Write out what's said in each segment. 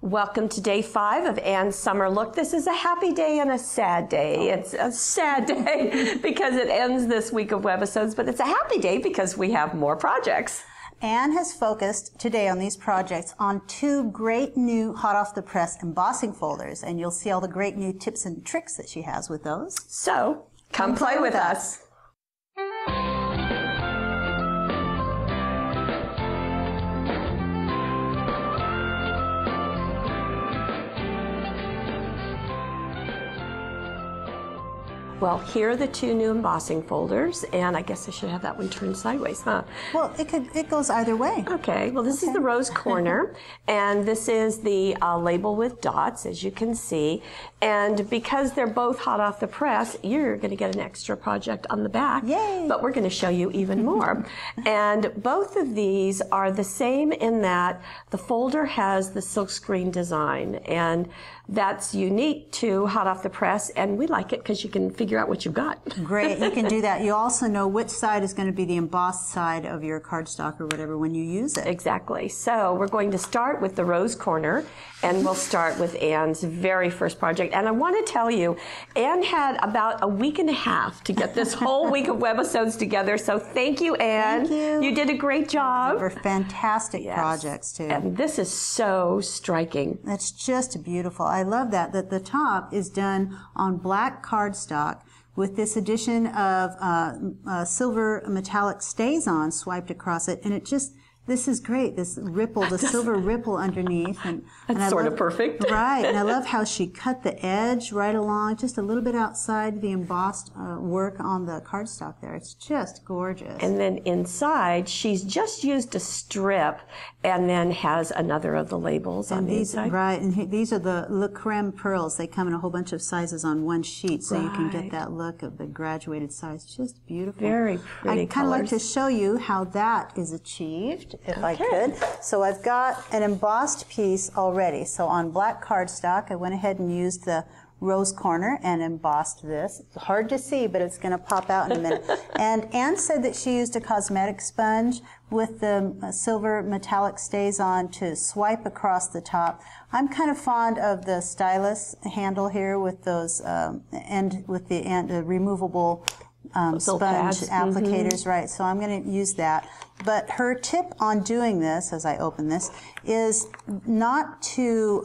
Welcome to day 5 of Anne's Summer Look. This is a happy day and a sad day. It's a sad day because it ends this week of Webisodes, but it's a happy day because we have more projects. Anne has focused today on these projects on 2 great new hot off the press embossing folders, and you'll see all the great new tips and tricks that she has with those. So, come play with us. Well, here are the 2 new embossing folders, and I guess I should have that one turned sideways, huh? Well, it goes either way. Okay, well this is the rose corner, and this is the label with dots, as you can see. And because they're both hot off the press, you're going to get an extra project on the back. Yay! But we're going to show you even more. And both of these are the same in that the folder has the silkscreen design, and that's unique to hot off the press, and we like it because you can figure out what you've got. Great, you can do that. You also know which side is going to be the embossed side of your cardstock or whatever when you use it. Exactly. So we're going to start with the rose corner, and we'll start with Anne's very first project. And I want to tell you, Anne had about a week and a half to get this whole week of Webisodes together, so thank you, Anne. Thank you. You did a great job. They were fantastic projects, too. And this is so striking. It's just beautiful. I love that the top is done on black cardstock with this addition of silver metallic stays-on swiped across it, and it just, this is great, this ripple, the silver ripple underneath. That's sort of perfect. Right, and I love how she cut the edge right along, just a little bit outside the embossed work on the cardstock there. It's just gorgeous. And then inside, she's just used a strip and then has another of the labels on the inside. Right, and these are the Le Creme pearls. They come in a whole bunch of sizes on one sheet, so you can get that look of the graduated size. Just beautiful. Very pretty I'd kind of like to show you how that is achieved, if I could. So I've got an embossed piece already. So on black cardstock, I went ahead and used the rose corner and embossed this. It's hard to see, but it's going to pop out in a minute. And Anne said that she used a cosmetic sponge with the silver metallic stays-on to swipe across the top. I'm kind of fond of the stylus handle here with those the removable sponge applicators, right? So I'm going to use that. But her tip on doing this, as I open this, is not to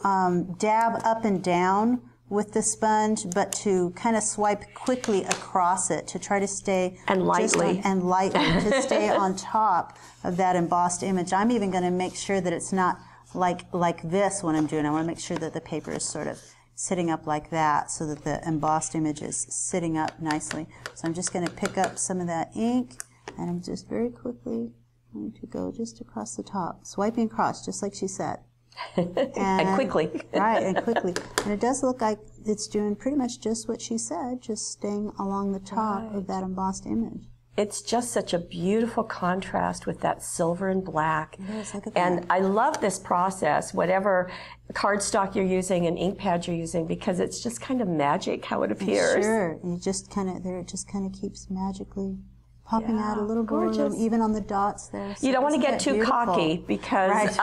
dab up and down with the sponge, but to kind of swipe quickly across it to try to stay lightly to stay on top of that embossed image. I'm even going to make sure that it's not like this when I'm doing it. I want to make sure that the paper is sort of sitting up like that so that the embossed image is sitting up nicely. So I'm just going to pick up some of that ink, and I'm just very quickly going to go just across the top, swiping across just like she said. And quickly. Right, and quickly. And it does look like it's doing pretty much just what she said, just staying along the top of that embossed image. It's just such a beautiful contrast with that silver and black. It is, look at and that. I love this process, whatever cardstock you're using and ink pad you're using, because it's just kind of magic how it appears. Sure, you just kind of, there it just kind of keeps magically popping out a little bit, even on the dots there. So you don't want to get too cocky because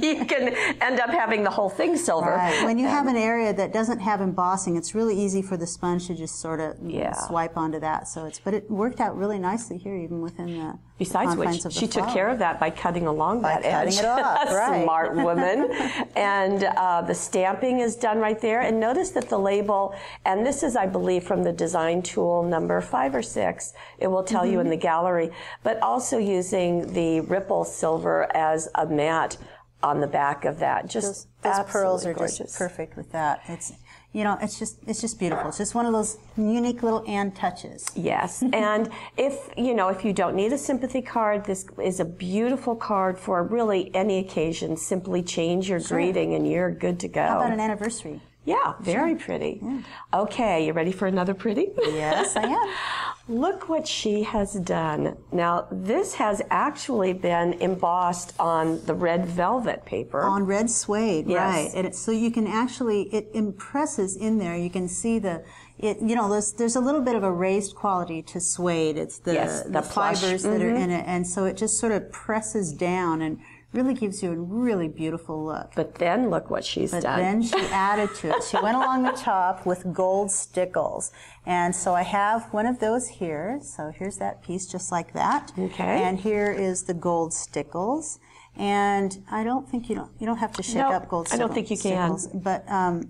you can end up having the whole thing silver. Right. When you have an area that doesn't have embossing, it's really easy for the sponge to just sort of swipe onto that. So but it worked out really nicely here, even within the Besides which, she took care of that by cutting along that edge. Cutting it off, right. Smart woman. And the stamping is done right there. And notice that the label, and this is, I believe, from the design tool number 5 or 6, it will tell you in the gallery, but also using the ripple silver as a mat on the back of that. Just those pearls are gorgeous. just perfect with that. It's, you know, it's just beautiful. It's just one of those unique little Anne touches. Yes, and if you don't need a sympathy card, this is a beautiful card for really any occasion. Simply change your greeting and you're good to go. How about an anniversary? Yeah, very pretty. Yeah. Okay, you ready for another pretty? Yes, I am. Look what she has done. Now, this has actually been embossed on the red velvet paper. On red suede, right. And so you can actually, it impresses in there. You can see there's a little bit of a raised quality to suede. It's the fibers that are in it. And so it just sort of presses down and really gives you a really beautiful look. But then look what she's done. But then she added to it. She went along the top with gold stickles. And so I have one of those here. So here's that piece just like that. Okay. And here is the gold stickles. And I don't think you don't have to shake up gold stickles. I don't think you can. But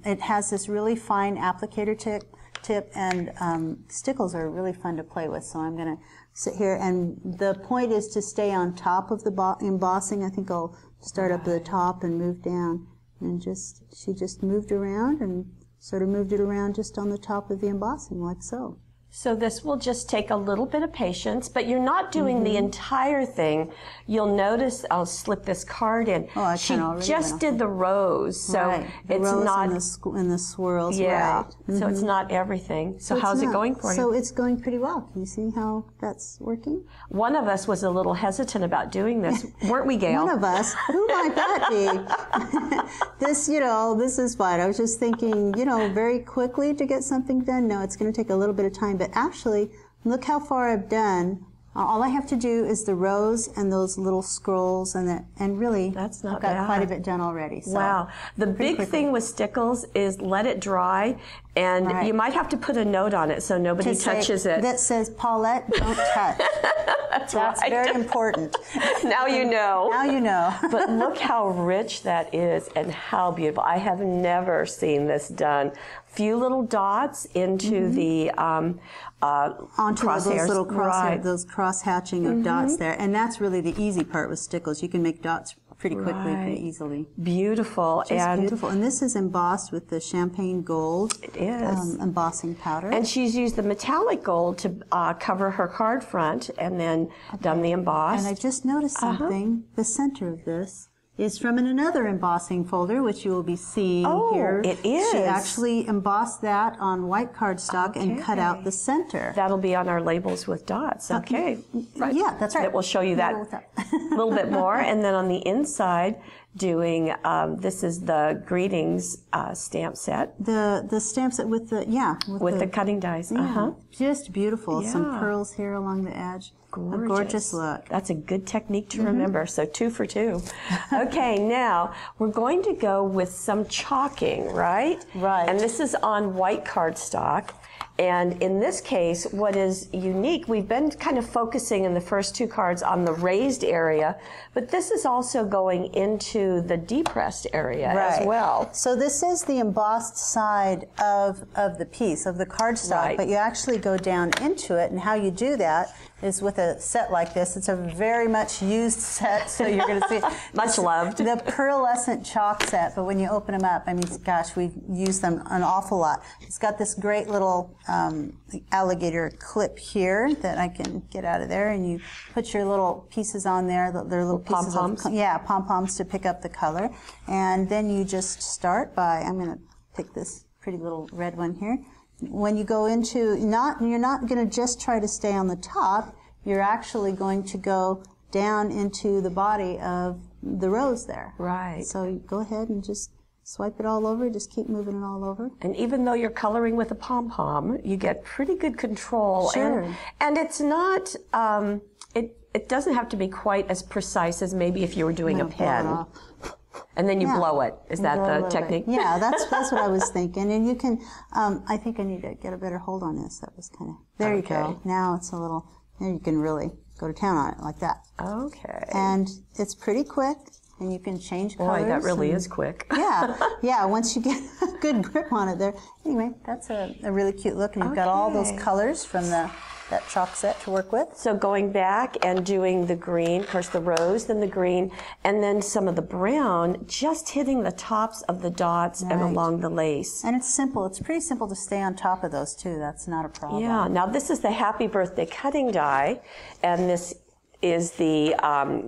it has this really fine applicator tip, and stickles are really fun to play with. So I'm going to sit here, and the point is to stay on top of the embossing. I think I'll start up at the top and move down, and she just moved around and sort of moved it around just on the top of the embossing like so. So this will just take a little bit of patience, but you're not doing the entire thing. You'll notice, I'll slip this card in. Oh, I she just did the rose, so it's rose not in the swirls. Yeah, right. so it's not everything. So how's it going for you? So it's going pretty well. Can you see how that's working? One of us was a little hesitant about doing this, weren't we, Gail? One of us. Who might that be? This is fine. I was just thinking, very quickly to get something done. No, it's going to take a little bit of time. But actually, look how far I've done. All I have to do is the rose and those little scrolls, and really, that's not I've got bad. quite a bit done already. So wow. The big thing with stickles is let it dry, and you might have to put a note on it so nobody touches it. That says, Paulette, don't touch. That's right. very important. Now you know. Now you know. But look how rich that is and how beautiful. I have never seen this done. Few little dots into the onto those little those cross hatching of dots there, and that's really the easy part with stickles. You can make dots pretty quickly, pretty easily. Beautiful. Just beautiful. And this is embossed with the champagne gold. It is. Embossing powder. And she's used the metallic gold to cover her card front and then done the emboss. And I just noticed something. The center of this is from another embossing folder, which you will be seeing here. It is. She actually embossed that on white cardstock and cut out the center. That'll be on our labels with dots. Okay. Right. Yeah, that's right. That will show you that a little bit more. And then on the inside, doing this is the greetings stamp set. The stamp set with the cutting dies. Just beautiful. Some pearls here along the edge. Gorgeous. A gorgeous look. That's a good technique to remember. So 2 for 2. Okay, now we're going to go with some chalking, right? Right. And this is on white cardstock. And in this case, what is unique, we've been kind of focusing in the first 2 cards on the raised area, but this is also going into the depressed area as well. So this is the embossed side of the piece, of the cardstock, but you actually go down into it, and how you do that is with a set like this. It's a very much used set, so you're going to see much loved. The pearlescent chalk set, but when you open them up, I mean, gosh, we've used them an awful lot. It's got this great little alligator clip here that I can get out of there, and you put your little pieces on there. They're little pieces pom-poms. Pom-poms to pick up the color, and then you just start by, I'm going to pick this pretty little red one here. When you go into, you're not going to just try to stay on the top, you're actually going to go down into the body of the rose there. Right. So you go ahead and just swipe it all over, just keep moving it all over. And even though you're coloring with a pom-pom, you get pretty good control. Sure. And it's not, it doesn't have to be quite as precise as maybe if you were doing a pen. And then you blow it. Is that the technique? Yeah, that's what I was thinking. And you can, I think I need to get a better hold on this. That was kind of, there you go. Now it's a little, there you can really go to town on it like that. Okay. And it's pretty quick, and you can change colors. Boy, that really is quick. Yeah, once you get a good grip on it there. Anyway, that's a really cute look, and you've got all those colors from that chalk set to work with. So going back and doing the green, of course the rose, then the green, and then some of the brown, just hitting the tops of the dots and along the lace. And it's simple. It's pretty simple to stay on top of those too. That's not a problem. Yeah. Now this is the Happy Birthday cutting die, and this is the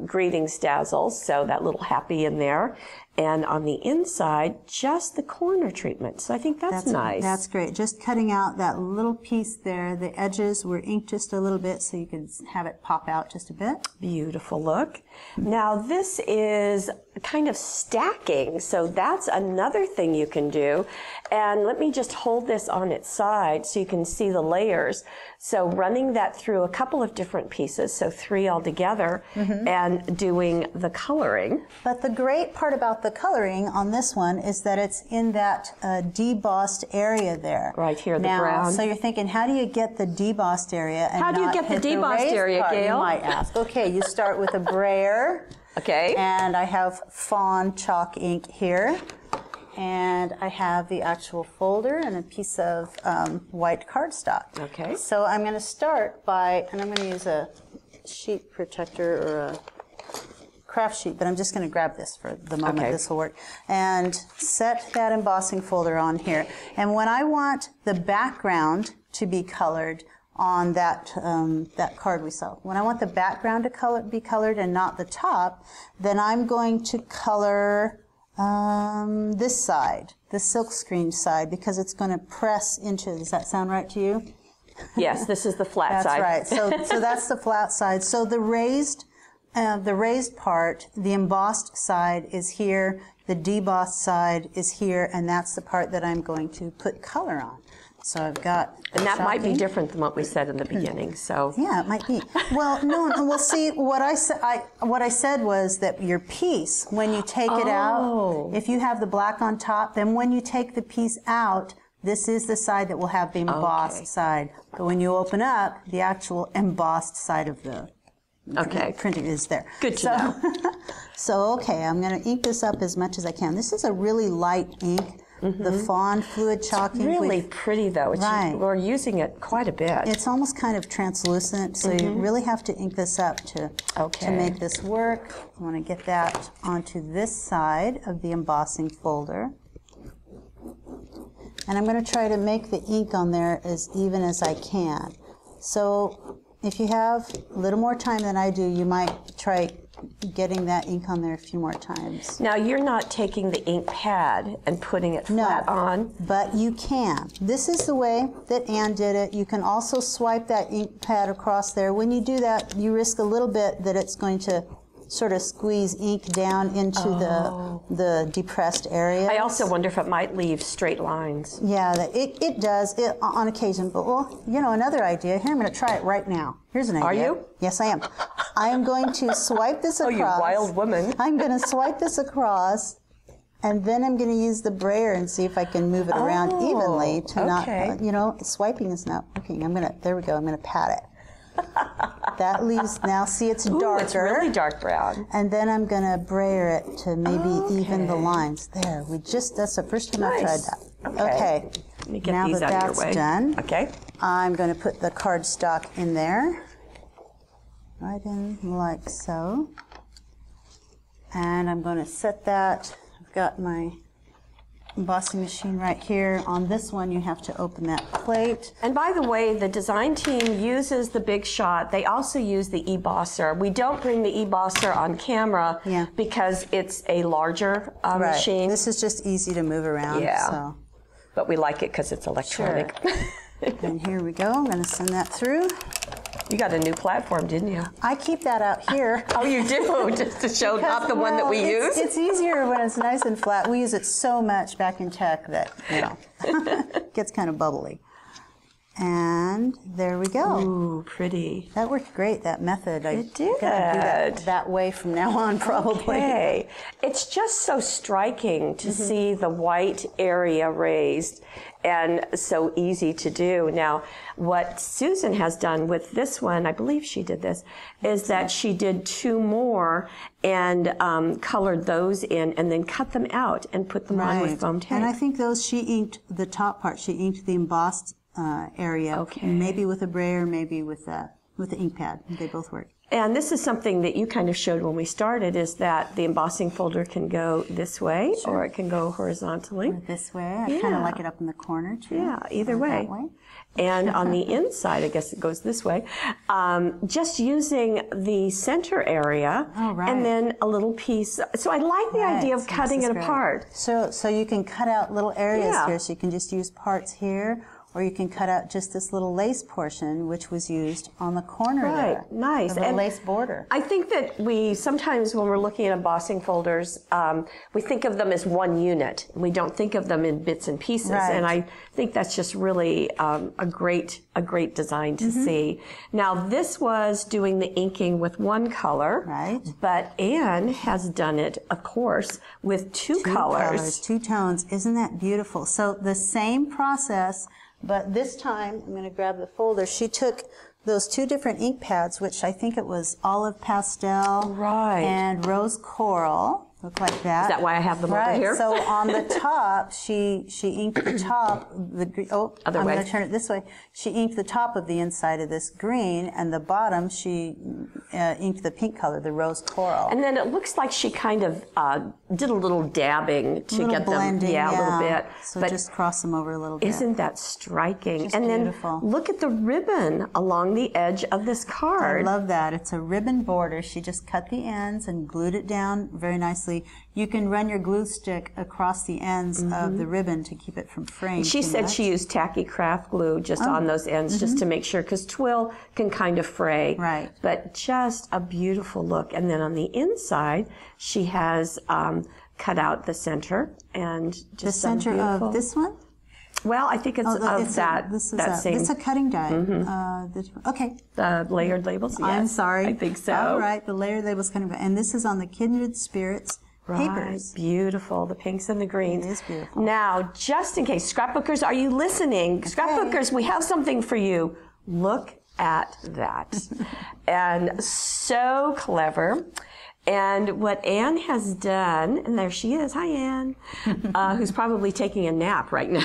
greetings dazzles, so that little happy in there. And on the inside, just the corner treatment. So I think that's nice. That's great. Just cutting out that little piece there. The edges were inked just a little bit so you can have it pop out just a bit. Beautiful look. Now this is kind of stacking. So that's another thing you can do. And let me just hold this on its side so you can see the layers. So running that through a couple of different pieces, so 3 altogether, and doing the coloring. But the great part about the coloring on this one is that it's in that debossed area there. Right here, the now, brown. So you're thinking, how do you get the debossed area? And how do you get the debossed area, Gail? You might ask. Okay, you start with a brayer. Okay. And I have fawn chalk ink here. And I have the actual folder and a piece of white cardstock. Okay. So I'm going to start by, and I'm going to use a sheet protector or a craft sheet, but I'm just going to grab this for the moment. Okay. This will work. And set that embossing folder on here. And when I want the background to be colored on that that card we saw, when I want the background to be colored and not the top, then I'm going to color this side, the silkscreen side, because it's going to press into. Does that sound right to you? Yes, this is the flat That's side. right. So that's the flat side. So the raised part, the embossed side is here. The debossed side is here, and that's the part that I'm going to put color on. So I've got. And that might be different than what we said in the beginning. So yeah, it might be. Well, no, we'll see. What I said was that your piece, when you take it out, if you have the black on top, then when you take the piece out, this is the side that will have the embossed side. But when you open up, the actual embossed side of the printing is there. Good to know. So okay, I'm going to ink this up as much as I can. This is a really light ink. The fawn fluid chalk ink. Really pretty though. We're using it quite a bit. It's almost kind of translucent, so you really have to ink this up to make this work. I want to get that onto this side of the embossing folder. And I'm going to try to make the ink on there as even as I can. So if you have a little more time than I do, you might try getting that ink on there a few more times. Now you're not taking the ink pad and putting it flat on. But you can. This is the way that Anne did it. You can also swipe that ink pad across there. When you do that, you risk a little bit that it's going to sort of squeeze ink down into the depressed area. I also wonder if it might leave straight lines. Yeah, it does on occasion. But, well, you know, another idea. Here, I'm going to try it right now. Here's an idea. Are you? Yes, I am. I am going to swipe this across. Oh, you wild woman. I'm going to swipe this across, and then I'm going to use the brayer and see if I can move it around evenly to not, you know, swiping is not working. There we go. I'm going to pat it. That leaves, now see it's darker. It's really dark brown. And then I'm going to brayer it to maybe even the lines. There, that's the first time I've tried that. Okay. Let me get now these that out of that's your way. done, Okay. I'm going to put the cardstock in there. Right in like so. And I'm going to set that. I've got my embossing machine right here. On this one, you have to open that plate. And by the way, the design team uses the Big Shot. They also use the ebosser. We don't bring the ebosser on camera because it's a larger machine. This is just easy to move around. Yeah. So. But we like it because it's electronic. Sure. And here we go. I'm going to send that through. You got a new platform, didn't you? I keep that out here. Oh, you do? Just to show not the one that we use? It's easier when it's nice and flat. We use it so much back in tech that, you know, it gets kind of bubbly. And there we go. Ooh, pretty. That worked great, that method. It did. I'm gonna do that way from now on, probably. Okay. It's just so striking to see the white area raised and so easy to do. Now, what Susan has done with this one, I believe she did this, is that she did 2 more and colored those in and then cut them out and put them on with foam tape. And I think those, she inked the top part. She inked the embossed area, maybe with a brayer, maybe with the ink pad. They both work. And this is something that you kind of showed when we started, is that the embossing folder can go this way or it can go horizontally. Or this way. I kind of like it up in the corner too. Yeah, either way. And on the inside, I guess it goes this way. Just using the center area and then a little piece. So I like the idea of cutting it apart. So you can cut out little areas here, so you can just use parts here. or you can cut out just this little lace portion, which was used on the corner Right, there. nice. The lace border. I think that we sometimes, when we're looking at embossing folders, we think of them as one unit. We don't think of them in bits and pieces. Right. And I think that's just really a great design to see. Now, this was doing the inking with one color. Right. But Anne has done it, of course, with two colors. Two tones. Isn't that beautiful? So the same process, but this time, I'm going to grab the folder. She took those two different ink pads, which I think it was olive pastel and rose coral. Look like that. Is that why I have them over here? So on the top, she inked the top. Other I'm way. going to turn it this way. She inked the top of the inside of this green, and the bottom she inked the pink color, the rose coral. And then it looks like she kind of did a little dabbing to get blending, them, a little bit. So but just cross them over a little bit. Isn't that striking? Just and beautiful. Then look at the ribbon along the edge of this card. I love that. It's a ribbon border. She just cut the ends and glued it down very nicely. You can run your glue stick across the ends of the ribbon to keep it from fraying. She said she used tacky craft glue just on those ends just to make sure, because twill can kind of fray. Right. But just a beautiful look. And then on the inside, she has cut out the center and just the center of this one. Well, I think it's same. It's a cutting die. Okay. The layered labels. Yes, I'm sorry. I think so. All right. The layered labels cutting die, and this is on the Kindred Spirits papers. Beautiful. The pinks and the greens. It is beautiful. Now, just in case, scrapbookers, are you listening? Okay. Scrapbookers, we have something for you. Look at that. And so clever. And what Anne has done, and there she is, hi Anne, who's probably taking a nap right now.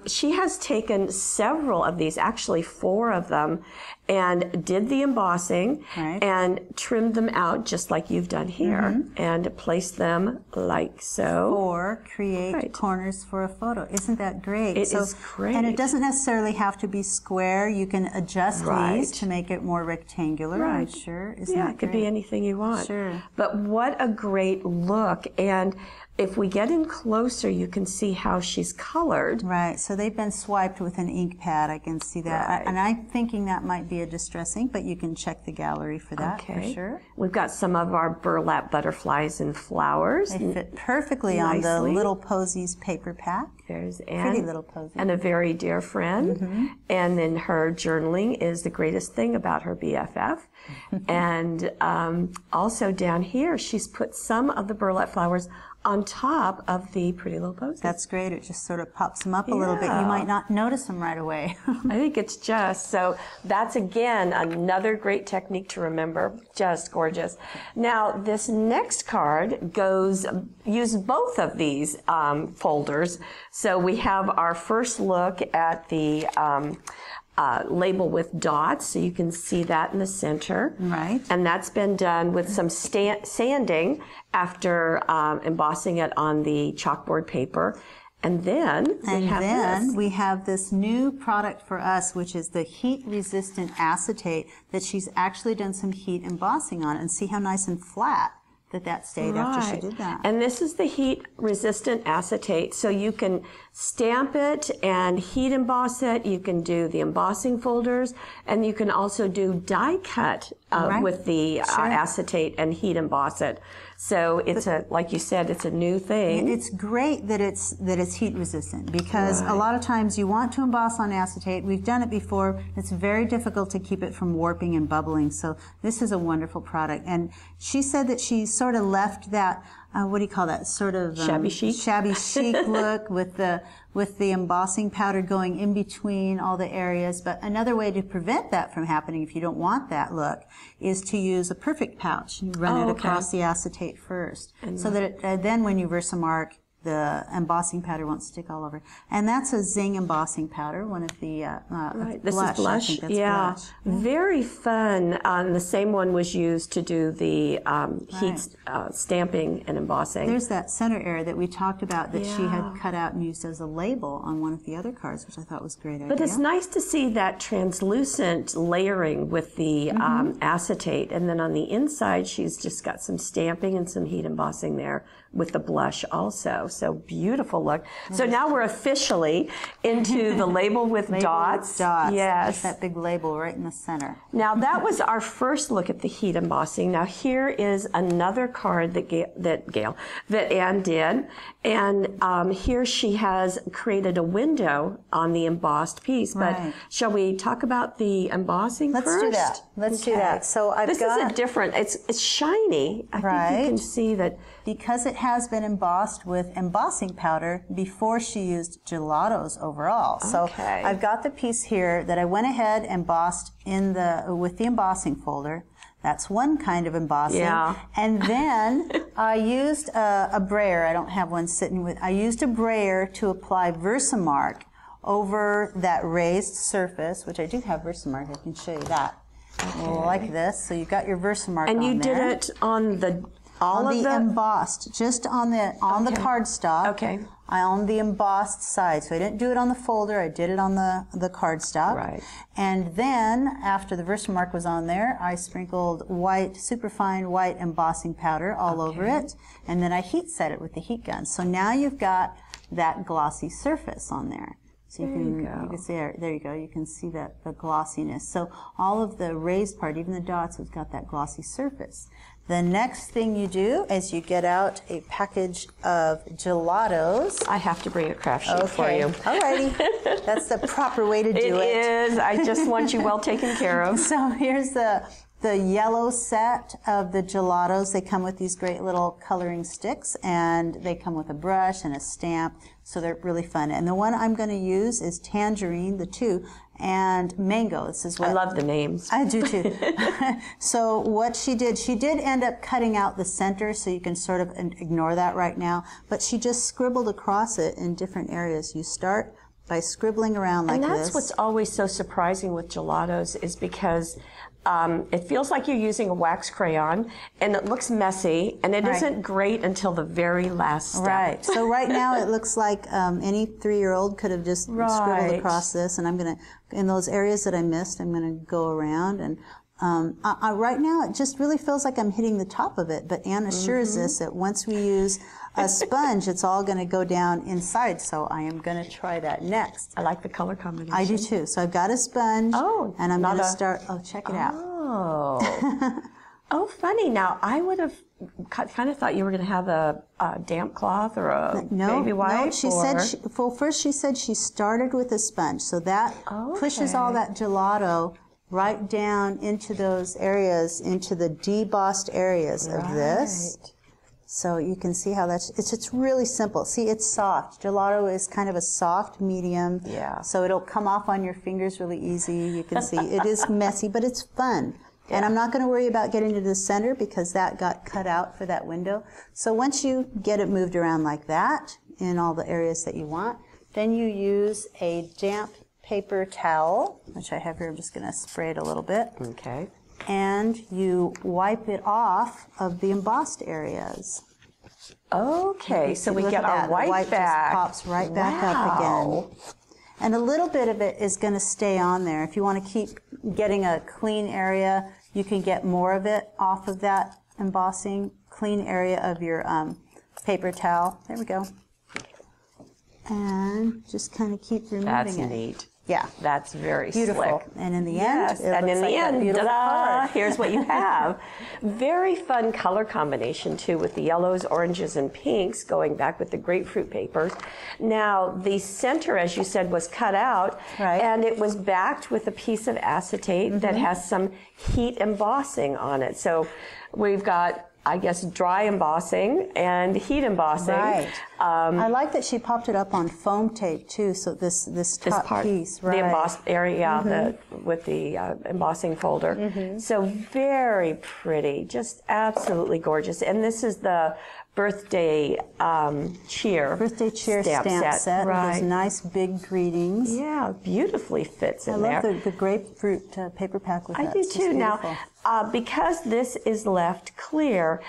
She has taken several of these, actually 4 of them, and did the embossing and trimmed them out just like you've done here and placed them like so. Or create corners for a photo. Isn't that great? It is great. And it doesn't necessarily have to be square. You can adjust these to make it more rectangular, I'm sure. Isn't that it could be anything you want. Sure. But what a great look. And if we get in closer, you can see how she's colored. Right, so they've been swiped with an ink pad. I can see that. Right. And I'm thinking that might be a distress ink, but you can check the gallery for that for sure. We've got some of our burlap butterflies and flowers. They fit perfectly on the Little Posies paper pack. There's Anne. Pretty little posy. And a very dear friend. And then her journaling is the greatest thing about her BFF. And also down here, she's put some of the burlap flowers on top of the pretty little posies. That's great. It just sort of pops them up a little bit. You might not notice them right away. I think it's just, so that's again another great technique to remember. Just gorgeous. Now this next card use both of these folders. So we have our first look at the label with dots, so you can see that in the center. Right. And that's been done with some sanding after embossing it on the chalkboard paper. And then we have this new product for us, which is the heat-resistant acetate that she's actually done some heat embossing on. And see how nice and flat that stayed after she did that. And this is the heat-resistant acetate, so you can stamp it and heat emboss it. You can do the embossing folders, and you can also do die cut with the acetate and heat emboss it. So it's like you said, it's a new thing. It's great that it's heat resistant, because a lot of times you want to emboss on acetate. We've done it before. It's very difficult to keep it from warping and bubbling. So this is a wonderful product. And she said that she sort of left that what do you call that? Sort of shabby chic look with the embossing powder going in between all the areas. But another way to prevent that from happening, if you don't want that look, is to use a perfect pouch. You run it across the acetate first, so that then when you Versamark, the embossing powder won't stick all over. And that's a Zing embossing powder, one of the This is blush. I think that's blush. Very fun. The same one was used to do the heat stamping and embossing. There's that center area that we talked about that she had cut out and used as a label on one of the other cards, which I thought was a great idea. But it's nice to see that translucent layering with the acetate. And then on the inside, she's just got some stamping and some heat embossing there, with the blush also. So beautiful look. So now we're officially into the label with dots. Yes. That big label right in the center. Now that was our first look at the heat embossing. Now here is another card that Anne did. And here she has created a window on the embossed piece. But shall we talk about the embossing first? Let's do that. Let's do that. So this is a different, it's shiny. I think you can see that. Because it has been embossed with embossing powder before she used Gelato's overall. So I've got the piece here that I went ahead and embossed with the embossing folder. That's one kind of embossing. Yeah. And then I used a brayer. I don't have one sitting with. I used a brayer to apply Versamark over that raised surface, which I do have Versamark. I can show you that. Like this. So you've got your Versamark on there. And you did it on the embossed, just on the cardstock. Okay. On the embossed side. So I didn't do it on the folder, I did it on the cardstock. Right. And then, after the Versamark was on there, I sprinkled white, superfine white embossing powder all over it. And then I heat set it with the heat gun. So now you've got that glossy surface on there. So you can see there you go. You can see the glossiness. So all of the raised part, even the dots, has got that glossy surface. The next thing you do is you get out a package of Gelatos. I have to bring a craft sheet for you. Alrighty. That's the proper way to do it. It is. I just want you well taken care of. So here's the yellow set of the Gelatos. They come with these great little coloring sticks, and they come with a brush and a stamp, so they're really fun. And the one I'm going to use is Tangerine, the two, and Mango. This is what I love the names. I do too. So what she did end up cutting out the center, so you can sort of ignore that right now, but she just scribbled across it in different areas. You start by scribbling around like this. And that's what's always so surprising with Gelatos, is because it feels like you're using a wax crayon, and it looks messy, and it isn't great until the very last step. Right. So right now it looks like any 3-year-old could have just scribbled across this, and I'm going to, in those areas that I missed, I'm going to go around, and right now it just really feels like I'm hitting the top of it, but Anne assures us that once we use a sponge, it's all going to go down inside, so I am going to try that next. I like the color combination. I do too. So I've got a sponge, and I'm going to start, check it out. Oh. Oh, funny. Now, I would have kind of thought you were going to have a damp cloth or a baby wipe. No, she said, first she said she started with a sponge, so that pushes all that gelato right down into those areas, into the debossed areas of this. So you can see how it's really simple. See, it's soft. Gelato is kind of a soft medium. Yeah. So it'll come off on your fingers really easy. You can see it is messy, but it's fun. Yeah. And I'm not going to worry about getting to the center because that got cut out for that window. So once you get it moved around like that in all the areas that you want, then you use a damp paper towel, which I have here. I'm just going to spray it a little bit. Okay. And you wipe it off of the embossed areas. Okay, so we get our white back. Just pops right back up again. And a little bit of it is going to stay on there. If you want to keep getting a clean area, you can get more of it off of that embossing clean area of your paper towel. There we go. And just kind of keep removing it. That's neat. Yeah. That's very beautiful. Slick. And in the end, ta-da, here's what you have. Very fun color combination too, with the yellows, oranges, and pinks going back with the grapefruit papers. Now, the center, as you said, was cut out, and it was backed with a piece of acetate that has some heat embossing on it. So we've got, I guess, dry embossing and heat embossing. Right. I like that she popped it up on foam tape too. So this top part, piece, the embossed area, with the embossing folder. So very pretty, just absolutely gorgeous. And this is the birthday cheer. Birthday cheer stamp set. With those nice big greetings. Yeah, beautifully fits in there. I love the grapefruit paper pack with that. I do too. Now, because this is left clear,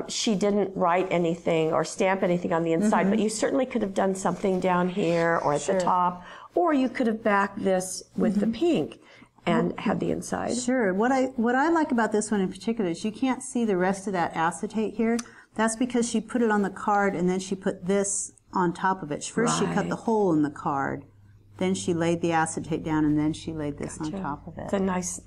she didn't write anything or stamp anything on the inside, but you certainly could have done something down here or at the top, or you could have backed this with the pink and had the inside. Sure. What I like about this one in particular is you can't see the rest of that acetate here. That's because she put it on the card and then she put this on top of it. First she cut the hole in the card, then she laid the acetate down, and then she laid this on top of it. It's a nice,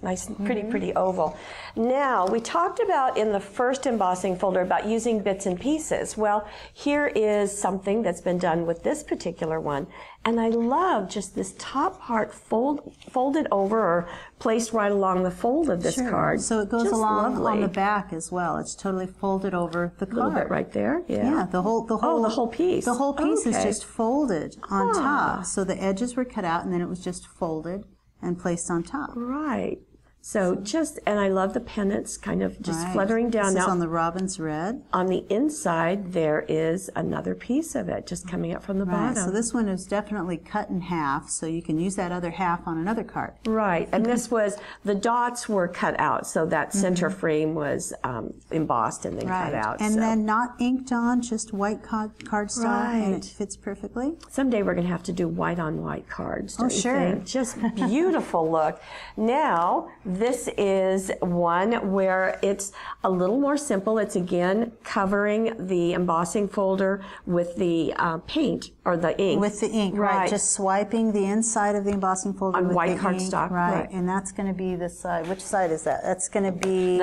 pretty oval. Now, we talked about in the first embossing folder about using bits and pieces. Well, here is something that's been done with this particular one. And I love just this top part folded over or placed right along the fold of this card. So it goes just along on the back as well. It's totally folded over the card. A little bit right there. Yeah. The whole piece. The whole piece is just folded on top. So the edges were cut out and then it was just folded and placed on top. Right. So and I love the pennants kind of just fluttering down. This now, is on the robin's red. On the inside, there is another piece of it just coming up from the bottom. So this one is definitely cut in half, so you can use that other half on another card. Right, and this was, the dots were cut out, so that center frame was embossed and then cut out. And then not inked on, just white cardstock, and it fits perfectly. Someday we're going to have to do white on white cards, don't you sure. think? Just beautiful look. Now, this is one where it's a little more simple. It's again covering the embossing folder with the paint or the ink. With the ink, right. Just swiping the inside of the embossing folder on with white the cardstock. Ink, right. And that's going to be the side. Which side is that? That's going to be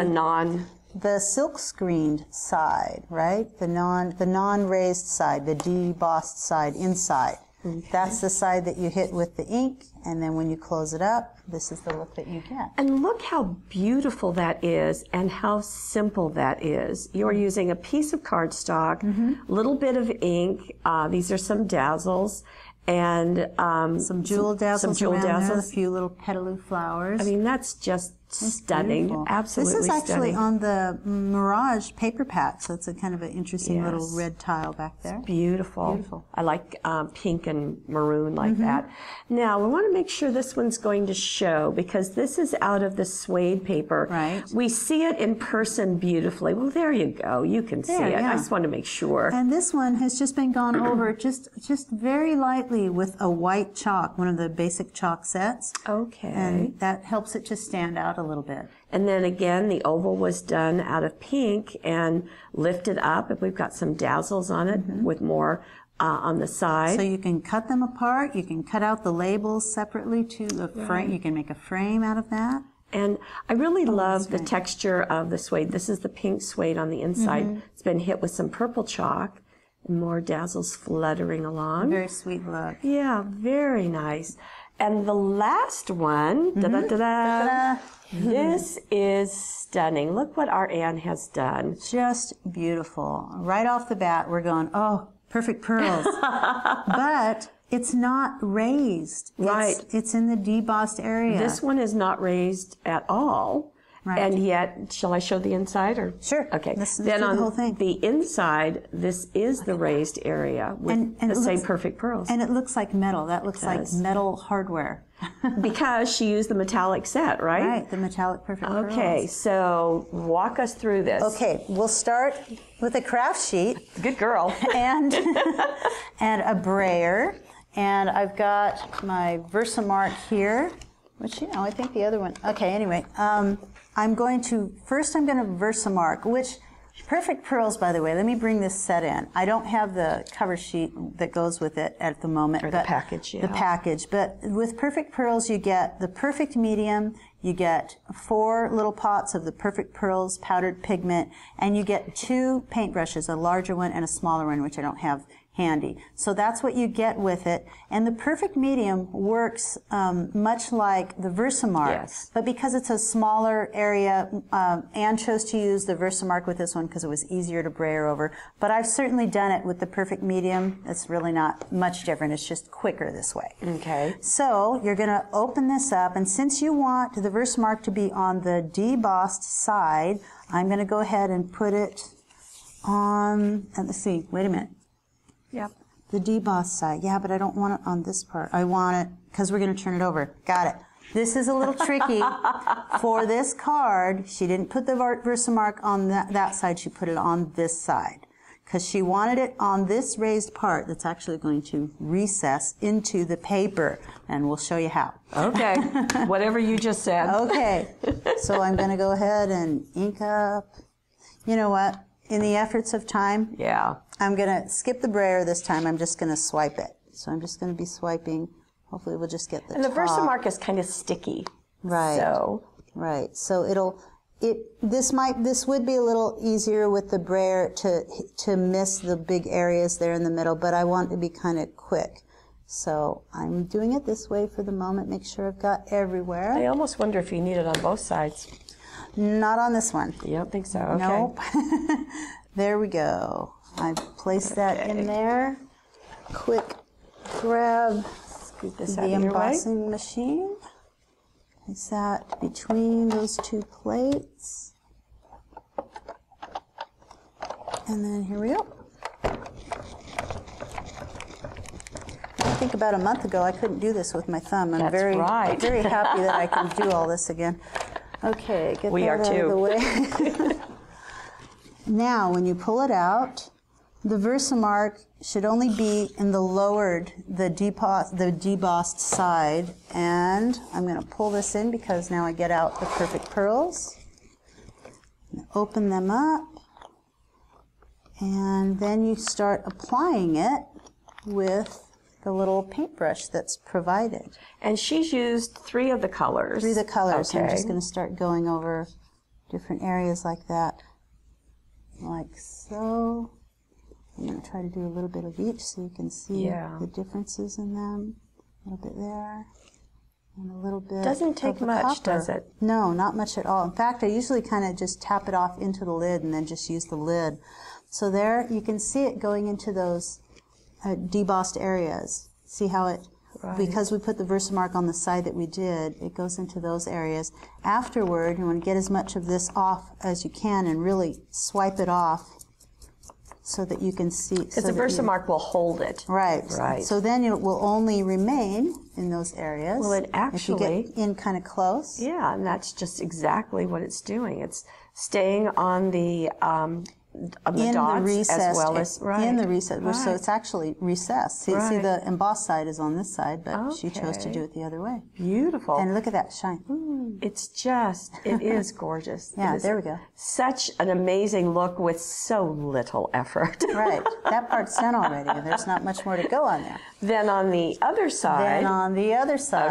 the silk screened side, right? The non-raised side, the debossed side inside. Okay. That's the side that you hit with the ink, and then when you close it up, this is the look that you get. And look how beautiful that is and how simple that is. You're using a piece of cardstock, a little bit of ink, these are some dazzles, and some jewel dazzles around there, a few little petaloo flowers. I mean, that's just stunning, absolutely stunning. This is actually stunning. on the Mirage paper pack, so it's a kind of an interesting little red tile back there. Beautiful. Beautiful. I like pink and maroon like that. Now, we want to make sure this one's going to show, because this is out of the suede paper. Right. We see it in person beautifully. Well, there you go. You can see it. I just want to make sure. And this one has just been gone over just very lightly with a white chalk, one of the basic chalk sets. Okay. And that helps it to stand out a little bit. And then again, the oval was done out of pink and lifted up. And we've got some dazzles on it with more on the side. So you can cut them apart. You can cut out the labels separately to the frame. You can make a frame out of that. And I really love the texture of the suede. This is the pink suede on the inside. It's been hit with some purple chalk and more dazzles fluttering along. Very sweet look. Yeah, very nice. And the last one, this is stunning. Look what our Anne has done. Just beautiful. Right off the bat, we're going, oh, perfect pearls. But it's not raised. Right. It's in the debossed area. This one is not raised at all. Right. And yet, shall I show the inside? Or? Sure. Okay. Then on the whole thing. The inside, this is the raised area with the same perfect pearls. And it looks like metal. That looks like metal hardware. Because she used the metallic set, right? Right, the metallic perfect pearls. Okay, so walk us through this. Okay, we'll start with a craft sheet. Good girl. And a brayer. And I've got my Versamark here, which, I think the other one. Okay, anyway. I'm going to Versamark, which, perfect pearls, by the way, let me bring this set in. I don't have the cover sheet that goes with it at the moment. Or the package, yeah. The package. But with perfect pearls, you get the perfect medium, you get 4 little pots of the perfect pearls powdered pigment, and you get 2 paintbrushes, a larger one and a smaller one, which I don't have handy. So that's what you get with it. And the perfect medium works much like the Versamark. Yes. But because it's a smaller area, Anne chose to use the Versamark with this one because it was easier to brayer over. But I've certainly done it with the perfect medium. It's really not much different. It's just quicker this way. Okay. So you're going to open this up. And since you want the Versamark to be on the debossed side, I'm going to go ahead and put it on, let's see, wait a minute. Yep. The debossed side. Yeah, but I don't want it on this part. I want it, because we're going to turn it over. Got it. This is a little tricky. For this card, she didn't put the Versamark on that side. She put it on this side. Because she wanted it on this raised part that's actually going to recess into the paper. And we'll show you how. Okay. Whatever you just said. Okay. So I'm going to go ahead and ink up. You know what? in the efforts of time, Yeah. I'm going to skip the brayer this time. I'm just going to swipe it. So I'm just going to be swiping. Hopefully we'll just get the And the top. Versamark is kind of sticky. Right. Right. So this would be a little easier with the brayer to miss the big areas there in the middle, but I want it to be kind of quick. So I'm doing it this way for the moment. Make sure I've got everywhere. I almost wonder if you need it on both sides. Not on this one. You don't think so? Okay. Nope. There we go. I placed that in there. Quick grab Scoot this the out of your way. embossing machine. Place that between those two plates. And then here we go. I think about a month ago I couldn't do this with my thumb. I'm That's very right. very happy that I can do all this again. Okay, get We that are out too. of the way. Now, when you pull it out, the Versamark should only be in the lowered, the debossed side. And I'm going to pull this in because now I get out the perfect pearls. Open them up. And then you start applying it with the little paintbrush that's provided. And she's used 3 of the colors. 3 of the colors. Okay. I'm just going to start going over different areas like that. Like so. I'm going to try to do a little bit of each so you can see the differences in them. A little bit there. And a little bit Doesn't take of the much, copper. does it? No, not much at all. In fact, I usually kind of just tap it off into the lid and then just use the lid. So there, you can see it going into those debossed areas. See how it, because we put the Versamark on the side that we did, it goes into those areas. Afterward, you want to get as much of this off as you can and really swipe it off so that you can see. Because the Versamark will hold it. Right. Right. So then it will only remain in those areas. Well, it actually, if you get in kind of close. Yeah, and that's just exactly what it's doing. It's staying on the in dots the recessed, as well as in the recessed, so it's actually recessed. See, see, the embossed side is on this side, but she chose to do it the other way. Beautiful. And look at that shine. It's just, it is gorgeous. Yeah, there we go. Such an amazing look with so little effort. Right, that part's done already. There's not much more to go on there. Then on the other side.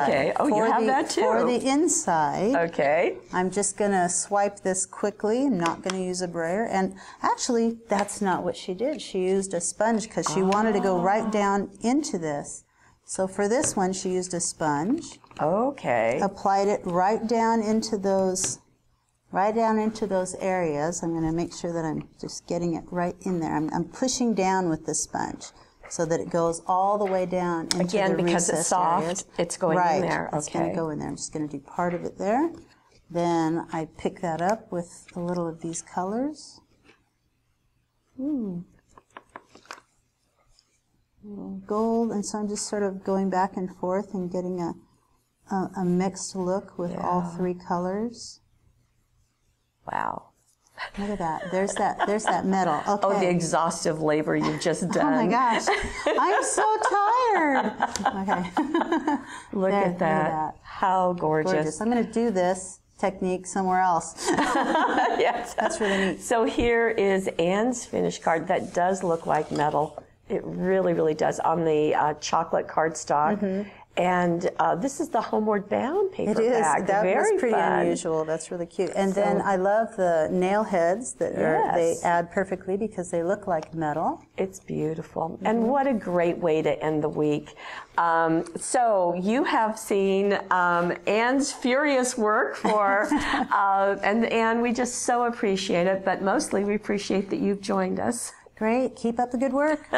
Okay. Oh, you have that too. For the inside. Okay. I'm just going to swipe this quickly. I'm not going to use a brayer. And actually, that's not what she did. She used a sponge because she wanted to go right down into this. So for this one, she used a sponge. Okay. Applied it right down into those areas. I'm going to make sure that I'm just getting it right in there. I'm pushing down with the sponge so that it goes all the way down into Again, the because it's soft, areas. it's going in there. It's going to go in there. I'm just going to do part of it there. Then I pick that up with a little of these colors. Gold, and so I'm just sort of going back and forth and getting a mixed look with all 3 colors. Wow. Look at that. There's that metal. Okay. Oh, the exhaustive labor you've just done. Oh my gosh. I'm so tired. Okay. Look at that. How gorgeous. I'm going to do this technique somewhere else. Yes. That's really neat. So here is Anne's finished card that does look like metal. It really, really does on the chocolate cardstock. And this is the Homeward Bound paperback. It is. That Very was pretty fun. unusual. That's really cute. And then I love the nail heads that they add perfectly because they look like metal. It's beautiful. And what a great way to end the week. So you have seen Anne's furious work for, and we just so appreciate it, but mostly we appreciate that you've joined us. Great. Keep up the good work.